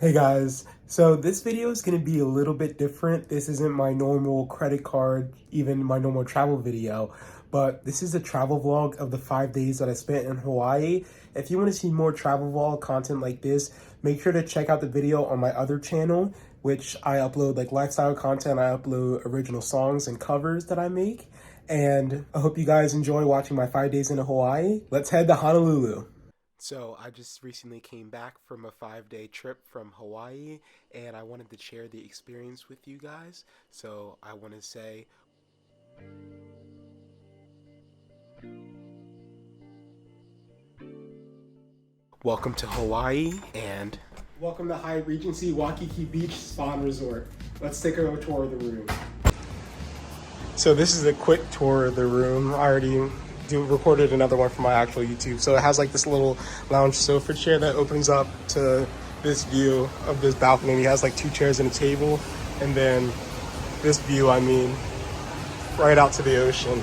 Hey guys, so this video is going to be a little bit different. This isn't my normal credit card, even my normal travel video, but this is a travel vlog of the 5 days that I spent in Hawaii. If you want to see more travel vlog content like this, make sure to check out the video on my other channel, which I upload like lifestyle content. I upload original songs and covers that I make. And I hope you guys enjoy watching my 5 days in Hawaii. Let's head to Honolulu. So I just recently came back from a 5-day trip from Hawaii, and I wanted to share the experience with you guys. So I want to say welcome to Hawaii and welcome to Hyatt Regency Waikiki Beach Spa and Resort. Let's take a tour of the room. So this is a quick tour of the room. I already recorded another one for my actual YouTube. So it has like this little lounge sofa chair that opens up to this view of this balcony. It has like 2 chairs and a table, and then this view, I mean, right out to the ocean.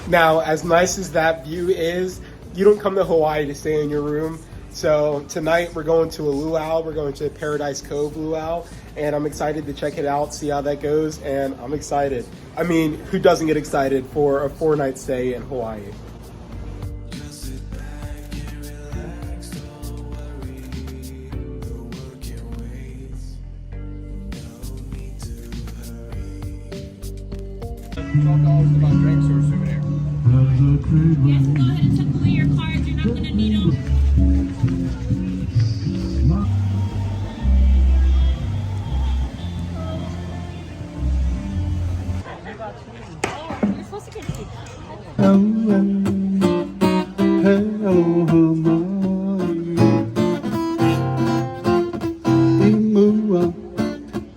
Now, as nice as that view is, you don't come to Hawaii to stay in your room. So tonight we're going to a luau. We're going to Paradise Cove luau, and I'm excited to check it out, see how that goes, and I'm excited. I mean, who doesn't get excited for a 4-night stay in Hawaii? $12 to buy drinks or a souvenir. Yes, go ahead and tuck away your cards. You're not going to need them. Oh, you're supposed to get tea.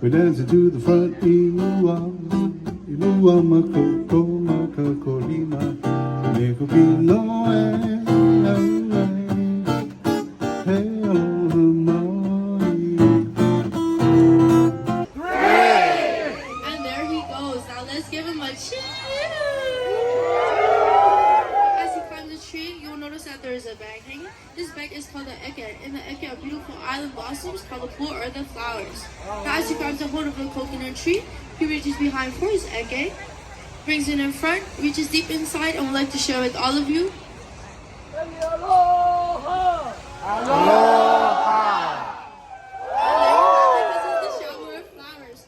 We're dancing to the front, And there he goes. Now let's give him a cheer. As he climbs the tree, you'll notice that there is a bag hanging. This bag is called the eke. In the eke are beautiful island blossoms called the pool or the flowers. Now as he grabs a hold of the coconut tree, he reaches behind for his eke, brings it in front, reaches deep inside, and would like to share with all of you. Aloha! Aloha! This is the shower of flowers.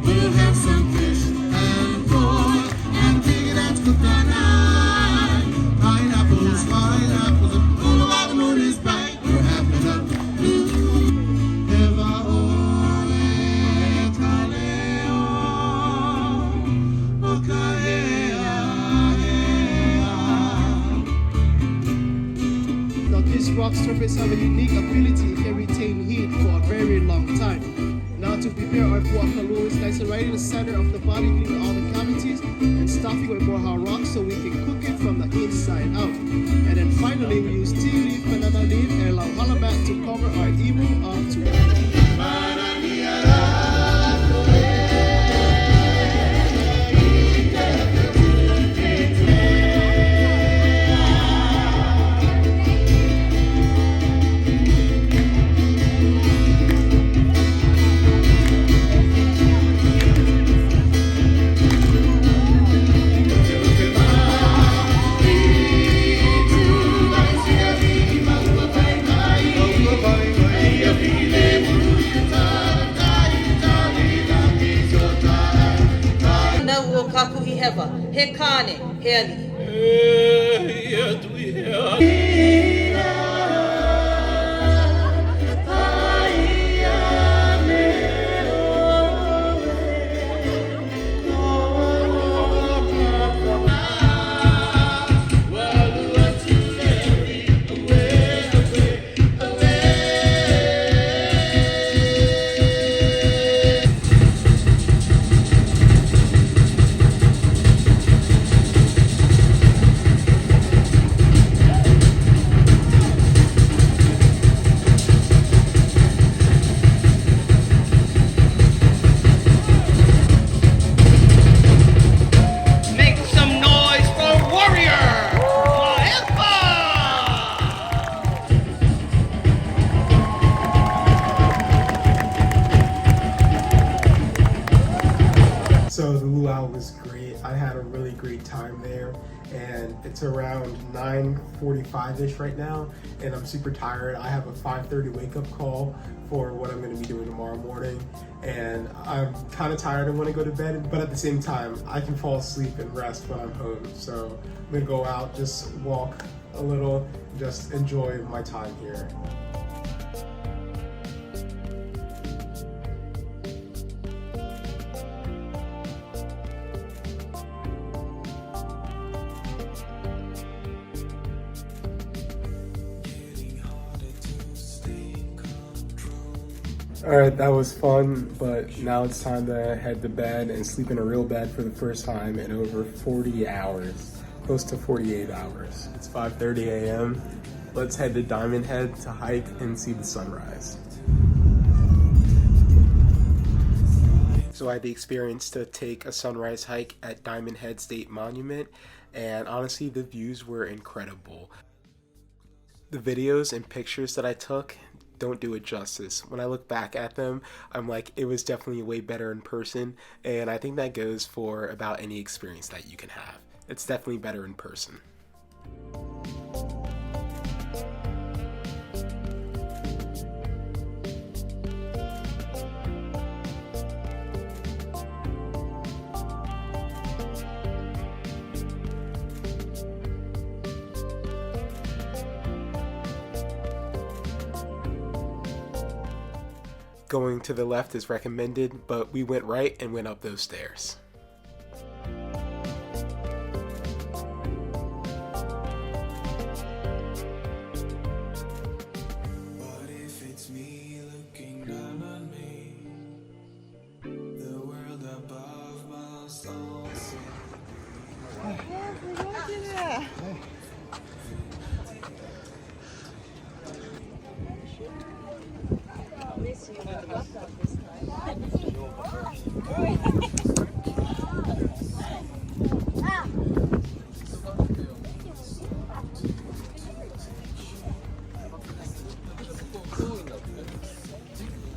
We'll have some fish and pork and pig that's cooked on high. Pineapples, pineapples, and all while the moon is bright. We're having a Eva ole kaleo, okahea. Now this rock surface have a unique ability. It can retain heat for a very long time. Now to prepare our guacamole, slice it right in the center of the body, clean all the cavities, and stuff it with more hard rock so we can cook it from the inside out. And then finally we use tea leaf, banana leaf, and lauhala mat to cover our imu up to He kane, he ali. time there, and it's around 9:45ish right now, and I'm super tired. I have a 5:30 wake up call for what I'm going to be doing tomorrow morning, and I'm kind of tired and want to go to bed, but at the same time I can fall asleep and rest when I'm home. So I'm going to go out, just walk a little, just enjoy my time here. Alright, that was fun, but now it's time to head to bed and sleep in a real bed for the first time in over 40 hours, close to 48 hours. It's 5:30 a.m. Let's head to Diamond Head to hike and see the sunrise. So I had the experience to take a sunrise hike at Diamond Head State Monument, and honestly the views were incredible. The videos and pictures that I took don't do it justice. When I look back at them, I'm like, it was definitely way better in person, and I think that goes for about any experience that you can have. It's definitely better in person. Going to the left is recommended, but we went right and went up those stairs. What if it's me looking down on me? The world above must also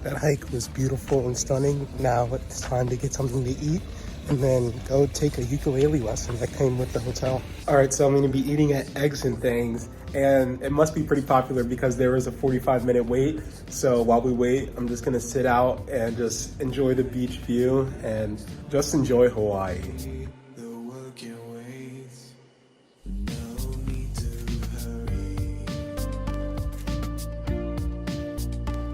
That hike was beautiful and stunning. Now it's time to get something to eat and then go take a ukulele lesson that came with the hotel. All right, so I'm gonna be eating at Eggs and Things, and it must be pretty popular because there is a 45-minute wait. So while we wait, I'm just gonna sit out and just enjoy the beach view and just enjoy Hawaii. the world can wait. No need to hurry.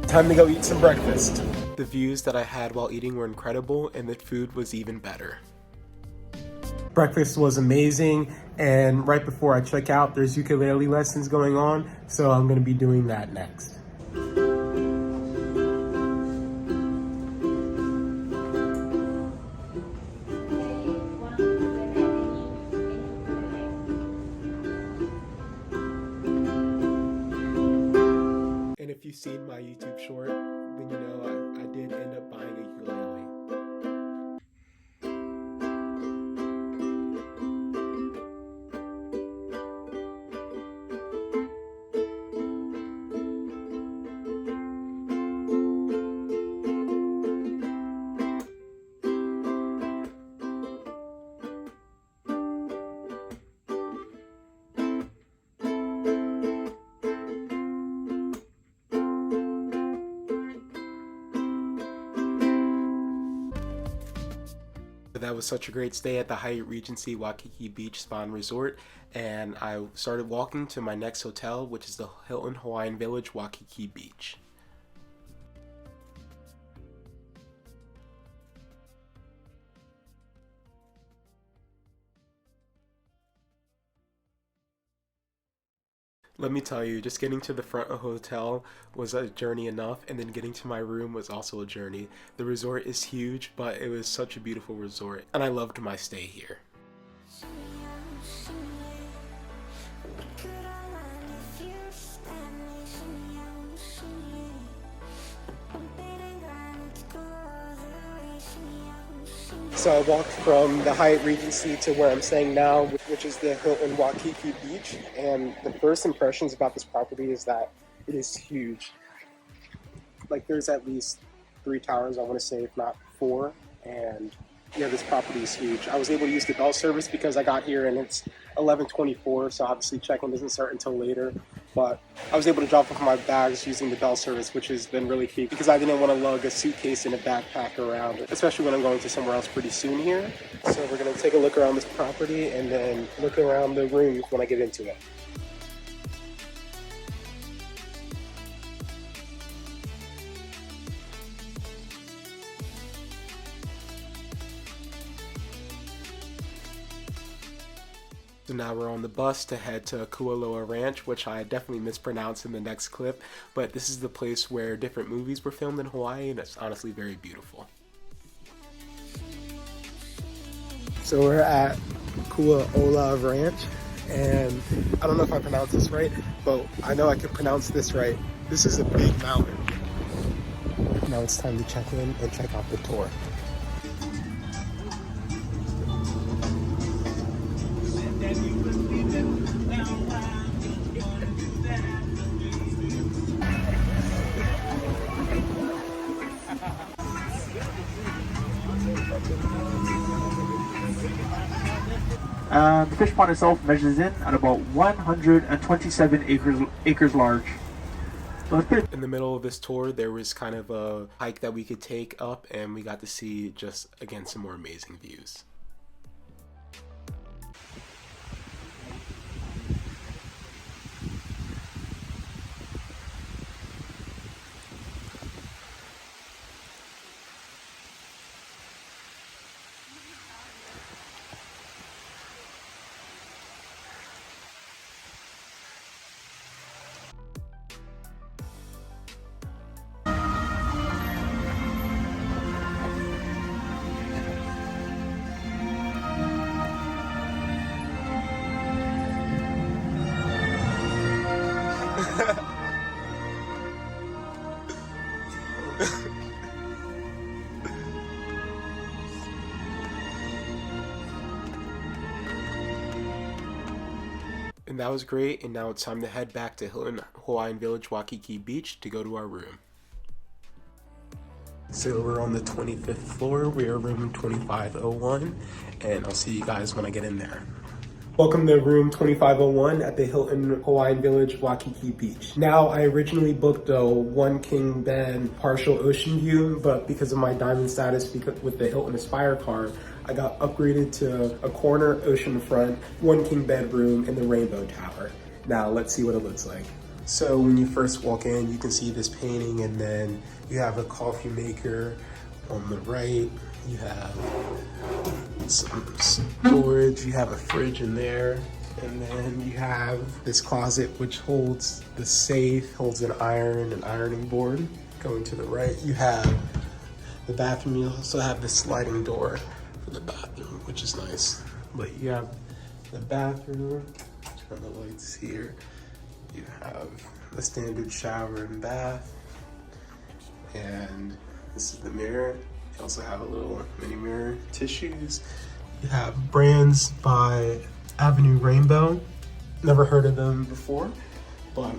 Time to go eat some breakfast. The views that I had while eating were incredible, and the food was even better. Breakfast was amazing, and right before I check out, there's ukulele lessons going on, so I'm gonna be doing that next. And if you've seen my YouTube short, then you know I did end up buying a ukulele. That was such a great stay at the Hyatt Regency Waikiki Beach Spa and Resort, and I started walking to my next hotel, which is the Hilton Hawaiian Village Waikiki Beach. Let me tell you, just getting to the front of the hotel was a journey enough, and then getting to my room was also a journey. The resort is huge, but it was such a beautiful resort, and I loved my stay here. So I walked from the Hyatt Regency to where I'm staying now, which is the Hilton Waikiki Beach. And the first impressions about this property is that it is huge. Like, there's at least 3 towers, I want to say, if not 4. And Yeah, this property is huge. I was able to use the bell service because I got here and it's 11:24, so obviously check-in doesn't start until later. But I was able to drop off my bags using the bell service, which has been really key because I didn't want to lug a suitcase and a backpack around, especially when I'm going to somewhere else pretty soon here. So we're gonna take a look around this property and then look around the rooms when I get into it. So now we're on the bus to head to Kualoa Ranch, which I definitely mispronounced in the next clip, but this is the place where different movies were filmed in Hawaii, and it's honestly very beautiful. So we're at Kualoa Ranch, and I don't know if I pronounced this right, but I know I can pronounce this right. This is a big mountain. Now it's time to check in and check out the tour. The fish pond itself measures in at about 127 acres large. In the middle of this tour, there was kind of a hike that we could take up, and we got to see just, again, some more amazing views. And that was great, and now it's time to head back to Hilton Hawaiian Village, Waikiki Beach to go to our room. So we're on the 25th floor, we are room 2501, and I'll see you guys when I get in there. Welcome to room 2501 at the Hilton Hawaiian Village, Waikiki Beach. Now, I originally booked a 1 king bed partial ocean view, but because of my diamond status with the Hilton Aspire card, I got upgraded to a corner oceanfront 1 king bedroom in the Rainbow Tower. Now, let's see what it looks like. So when you first walk in, you can see this painting, and then you have a coffee maker on the right. You have some storage, you have a fridge in there, and then you have this closet which holds the safe, holds an iron, an ironing board. Going to the right, you have the bathroom. You also have this sliding door for the bathroom, which is nice. But you have the bathroom, turn the lights here. You have the standard shower and bath, and this is the mirror. You also have a little mini mirror, tissues. You have brands by Avenue Rainbow. Never heard of them before, but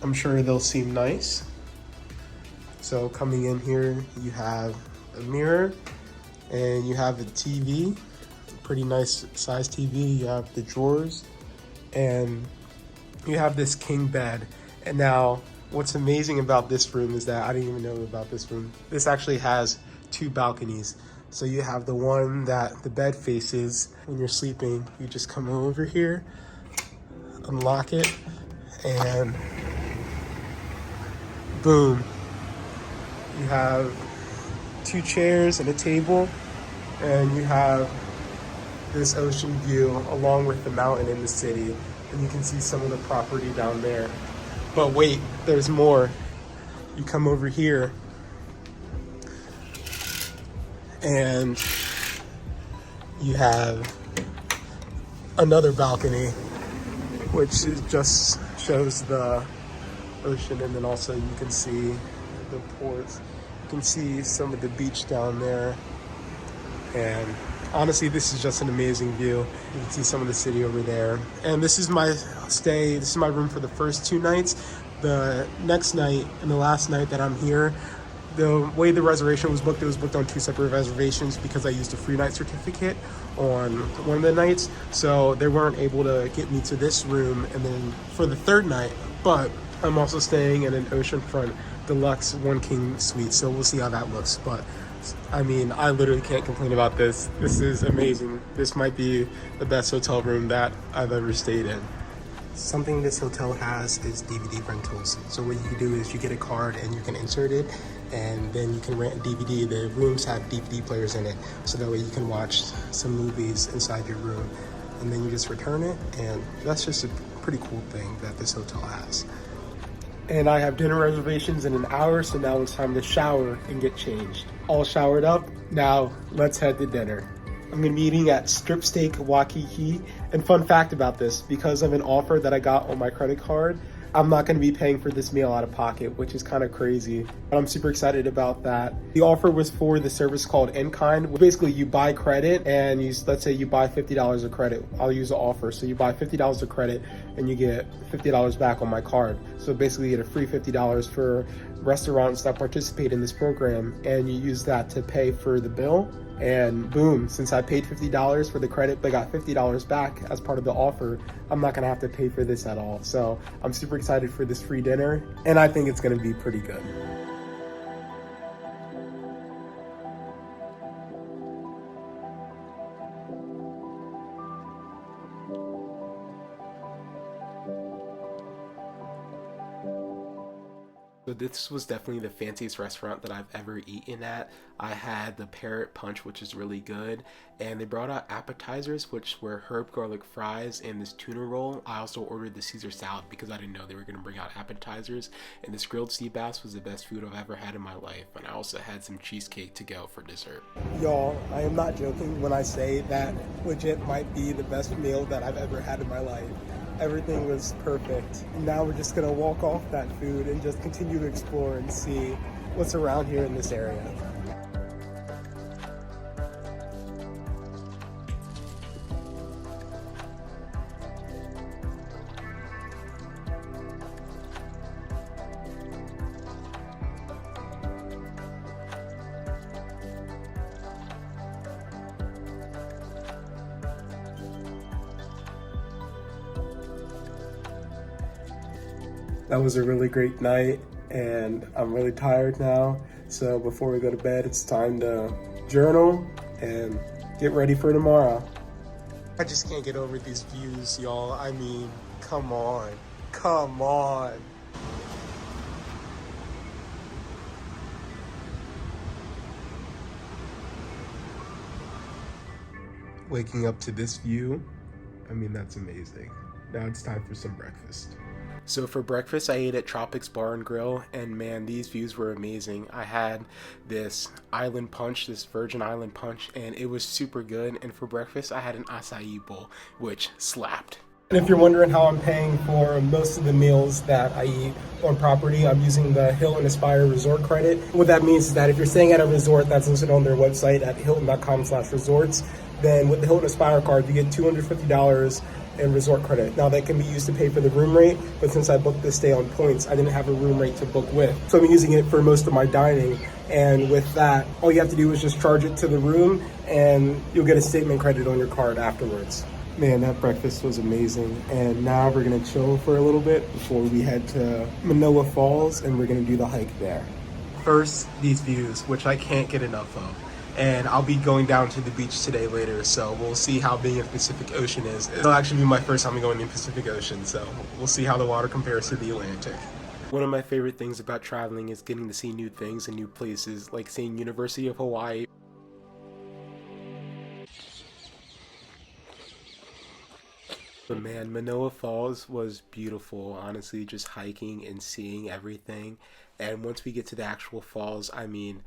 I'm sure they'll seem nice. So coming in here, you have a mirror and you have a TV, pretty nice size TV. You have the drawers and you have this king bed. And now what's amazing about this room is that I didn't even know about this room. This actually has 2 balconies. So you have the one that the bed faces. When you're sleeping, you just come over here, unlock it, and boom. You have 2 chairs and a table, and you have this ocean view along with the mountain in the city. And you can see some of the property down there. But wait, there's more. You come over here, and you have another balcony, which just shows the ocean, and then also you can see the ports. You can see some of the beach down there, and honestly, this is just an amazing view. You can see some of the city over there. And this is my stay, this is my room for the first 2 nights. The next night and the last night that I'm here, the way the reservation was booked, it was booked on 2 separate reservations because I used a free night certificate on one of the nights. So they weren't able to get me to this room and then for the 3rd night, but I'm also staying in an oceanfront deluxe 1 king suite. So we'll see how that looks. But I mean, I literally can't complain about this. This is amazing. This might be the best hotel room that I've ever stayed in. Something this hotel has is DVD rentals. So what you can do is you get a card and you can insert it and then you can rent a DVD. The rooms have DVD players in it, so that way you can watch some movies inside your room and then you just return it, and that's just a pretty cool thing that this hotel has. And I have dinner reservations in an hour, so now it's time to shower and get changed. All showered up, now let's head to dinner. I'm gonna be eating at Strip Steak Waikiki. And fun fact about this, because of an offer that I got on my credit card, I'm not gonna be paying for this meal out of pocket, which is kind of crazy. But I'm super excited about that. The offer was for the service called In-Kind. Basically, you buy credit and let's say you buy $50 of credit. I'll use the offer. So you buy $50 of credit and you get $50 back on my card. So basically you get a free $50 for restaurants that participate in this program, and you use that to pay for the bill. And boom, since I paid $50 for the credit but got $50 back as part of the offer, I'm not gonna have to pay for this at all. So I'm super excited for this free dinner, and I think it's gonna be pretty good. So this was definitely the fanciest restaurant that I've ever eaten at. I had the Parrot Punch, which is really good, and they brought out appetizers, which were herb garlic fries and this tuna roll. I also ordered the Caesar salad because I didn't know they were going to bring out appetizers, and this grilled sea bass was the best food I've ever had in my life, and I also had some cheesecake to go for dessert. Y'all, I am not joking when I say that legit might be the best meal that I've ever had in my life. Everything was perfect. Now we're just gonna walk off that food and just continue to explore and see what's around here in this area. That was a really great night, and I'm really tired now. So before we go to bed, it's time to journal and get ready for tomorrow. I just can't get over these views, y'all. I mean, come on. Come on. Waking up to this view, I mean, that's amazing. Now it's time for some breakfast. So for breakfast, I ate at Tropics Bar and Grill, and man, these views were amazing. I had this island punch, this Virgin Island punch, and it was super good. And for breakfast, I had an acai bowl, which slapped. And if you're wondering how I'm paying for most of the meals that I eat on property, I'm using the Hilton Aspire Resort credit. What that means is that if you're staying at a resort that's listed on their website at hilton.com/resorts, then with the Hilton Aspire card, you get $250 in resort credit. Now that can be used to pay for the room rate, but since I booked this stay on points, I didn't have a room rate to book with. So I'm using it for most of my dining, and with that, all you have to do is just charge it to the room and you'll get a statement credit on your card afterwards. Man, that breakfast was amazing, and now we're gonna chill for a little bit before we head to Manoa Falls, and we're gonna do the hike there. First, these views, which I can't get enough of. And I'll be going down to the beach today later, so we'll see how big the Pacific Ocean is. It'll actually be my first time going in the Pacific Ocean, so we'll see how the water compares to the Atlantic. One of my favorite things about traveling is getting to see new things and new places, like seeing University of Hawaii. But man, Manoa Falls was beautiful, honestly, just hiking and seeing everything. And once we get to the actual falls, I mean,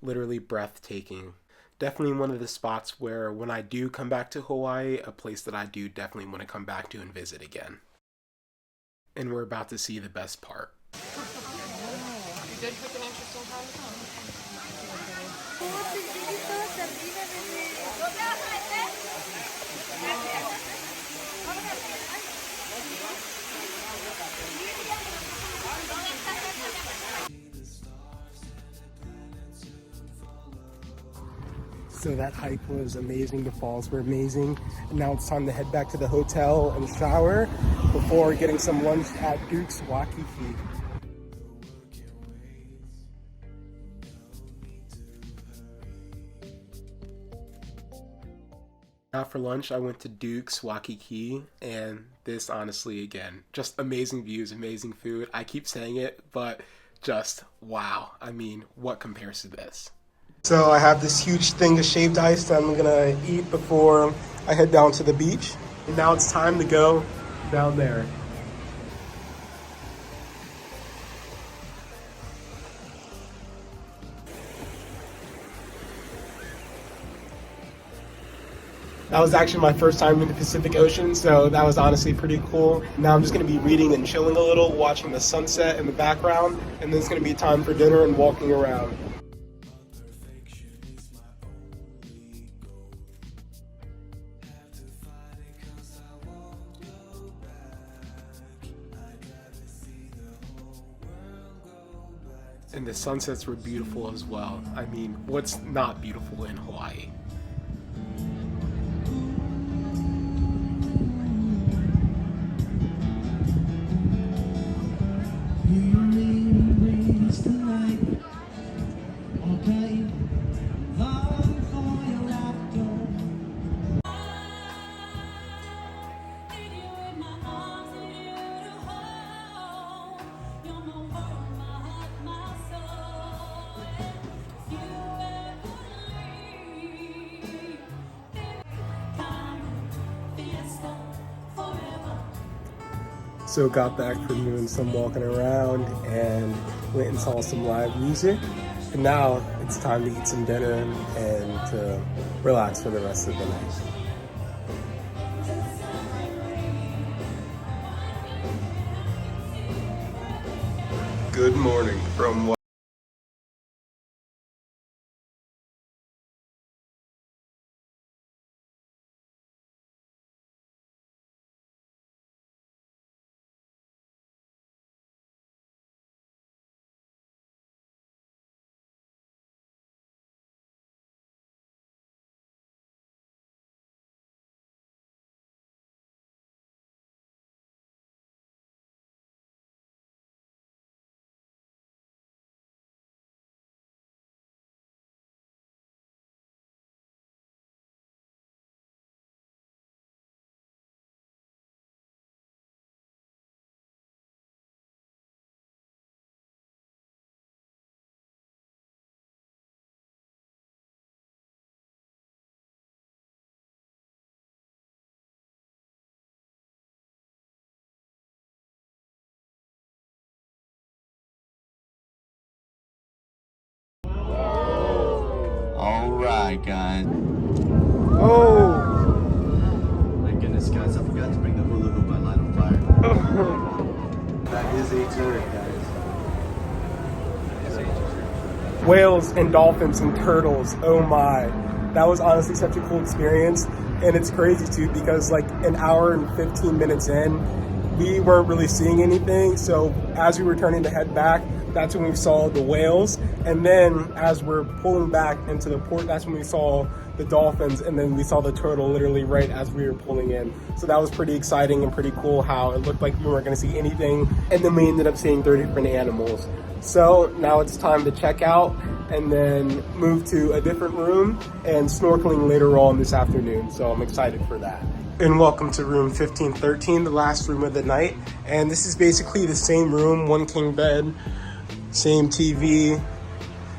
literally breathtaking. Definitely one of the spots where when I do come back to Hawaii, a place that I do definitely want to come back to and visit again. And we're about to see the best part. You did cook an interesting time to come. So that hike was amazing. The falls were amazing. And now it's time to head back to the hotel and shower before getting some lunch at Duke's Waikiki. Now for lunch, I went to Duke's Waikiki, and this honestly, again, just amazing views, amazing food. I keep saying it, but just wow. I mean, what compares to this? So I have this huge thing of shaved ice that I'm gonna eat before I head down to the beach. And now it's time to go down there. That was actually my first time in the Pacific Ocean, so that was honestly pretty cool. Now I'm just going to be reading and chilling a little, watching the sunset in the background, and then it's going to be time for dinner and walking around. And the sunsets were beautiful as well. I mean, what's not beautiful in Hawaii? So got back from doing some walking around and went and saw some live music. And now it's time to eat some dinner and to relax for the rest of the night. Good morning from Alright, guys. Oh! My goodness, guys, I forgot to bring the hula hoop I light on fire. That is a turret, guys. That is a turret. Whales and dolphins and turtles, oh my. That was honestly such a cool experience. And it's crazy too because like an hour and 15 minutes in, we weren't really seeing anything. So as we were turning to head back, that's when we saw the whales. And then as we're pulling back into the port, that's when we saw the dolphins. And then we saw the turtle literally right as we were pulling in. So that was pretty exciting and pretty cool how it looked like we weren't gonna see anything. And then we ended up seeing 30 different animals. So now it's time to check out and then move to a different room and snorkeling later on this afternoon. So I'm excited for that. And welcome to room 1513, the last room of the night. And this is basically the same room, one king bed, same TV,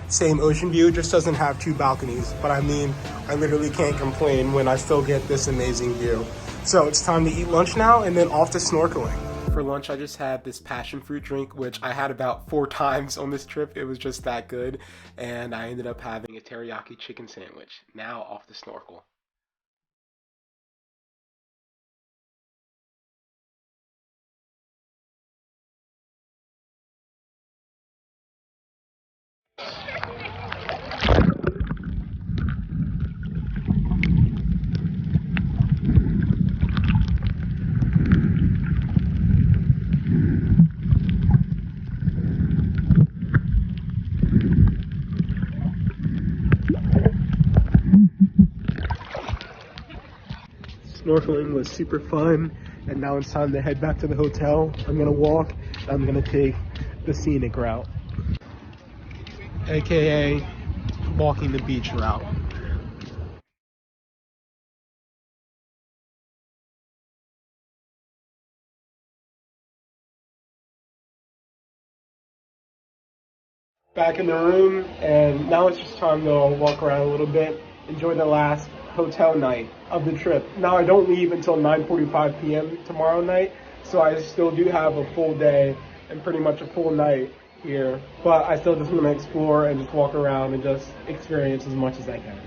same ocean view, just doesn't have two balconies. But I mean, I literally can't complain when I still get this amazing view. So it's time to eat lunch now and then off to snorkeling. For lunch, I just had this passion fruit drink, which I had about 4 times on this trip. It was just that good. And I ended up having a teriyaki chicken sandwich. Now off to snorkel. Snorkeling was super fun, and now it's time to head back to the hotel. I'm gonna walk, I'm gonna take the scenic route, aka walking the beach route. Back in the room, and now it's just time to walk around a little bit, enjoy the last hotel night of the trip. Now I don't leave until 9:45 p.m. tomorrow night, so I still do have a full day and pretty much a full night here, but I still just want to explore and just walk around and just experience as much as I can.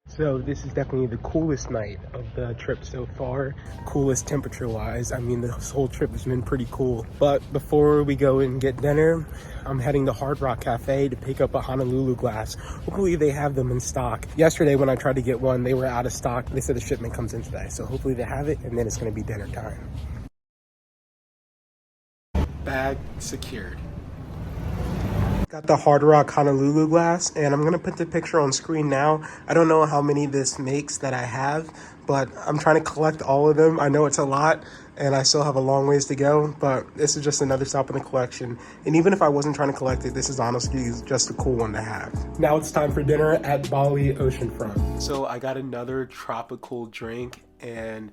So this is definitely the coolest night of the trip so far, coolest temperature wise. I mean, this whole trip has been pretty cool. But before we go and get dinner, I'm heading to Hard Rock Cafe to pick up a Honolulu glass. Hopefully they have them in stock. Yesterday when I tried to get one, they were out of stock. They said the shipment comes in today. So hopefully they have it, and then it's gonna be dinner time. Bag secured. Got the Hard Rock Honolulu glass, and I'm gonna put the picture on screen now. I don't know how many this makes that I have, but I'm trying to collect all of them. I know it's a lot, and I still have a long ways to go, but this is just another stop in the collection. And even if I wasn't trying to collect it, this is honestly just a cool one to have. Now it's time for dinner at Bali Oceanfront. So I got another tropical drink, and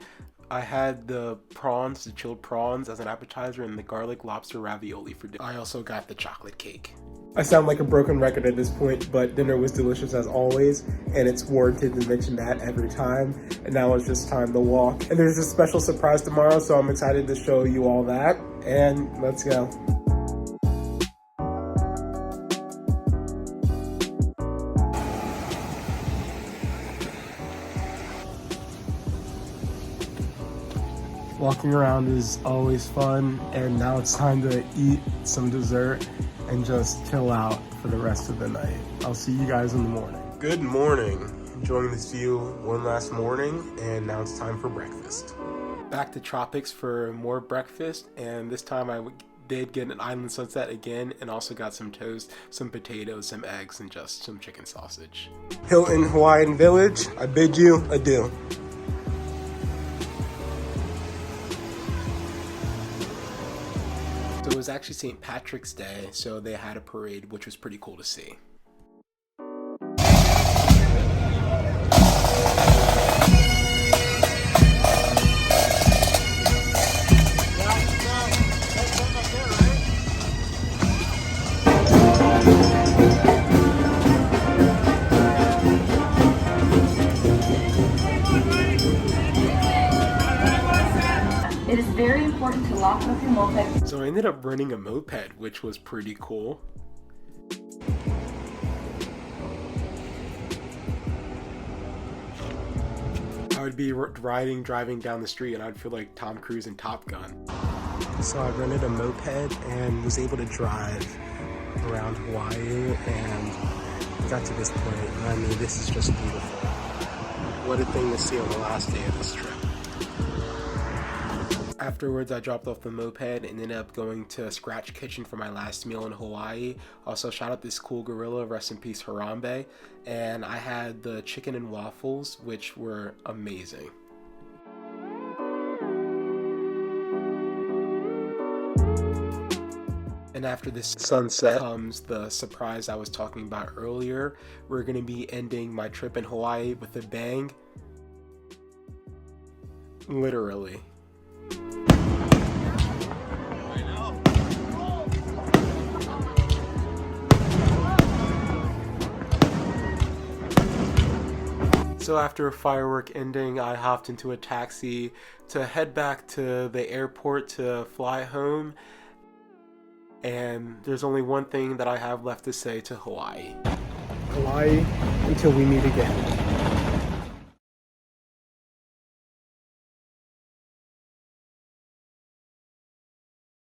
I had the prawns, the chilled prawns as an appetizer, and the garlic lobster ravioli for dinner. I also got the chocolate cake. I sound like a broken record at this point, but dinner was delicious as always, and it's warranted to mention that every time. And now it's just time to walk. And there's a special surprise tomorrow, so I'm excited to show you all that. And let's go. Walking around is always fun, and now it's time to eat some dessert and just chill out for the rest of the night. I'll see you guys in the morning. Good morning. Enjoying this view one last morning, and now it's time for breakfast. Back to Tropics for more breakfast, and this time I did get an island sunset again, and also got some toast, some potatoes, some eggs, and just some chicken sausage. Hilton Hawaiian Village, I bid you adieu. So it was actually St. Patrick's Day, so they had a parade, which was pretty cool to see. It is very important to lock up your moped. So I ended up renting a moped, which was pretty cool. I would be driving down the street, and I'd feel like Tom Cruise in Top Gun. So I rented a moped and was able to drive around Hawaii, and got to this point, and I mean, this is just beautiful. What a thing to see on the last day of this trip. Afterwards, I dropped off the moped and ended up going to Scratch Kitchen for my last meal in Hawaii. Also, shout out this cool gorilla, rest in peace Harambe. And I had the chicken and waffles, which were amazing. And after this sunset comes the surprise I was talking about earlier. We're going to be ending my trip in Hawaii with a bang. Literally. So after a firework ending, I hopped into a taxi to head back to the airport to fly home. And there's only one thing that I have left to say to Hawaii. Hawaii, until we meet again.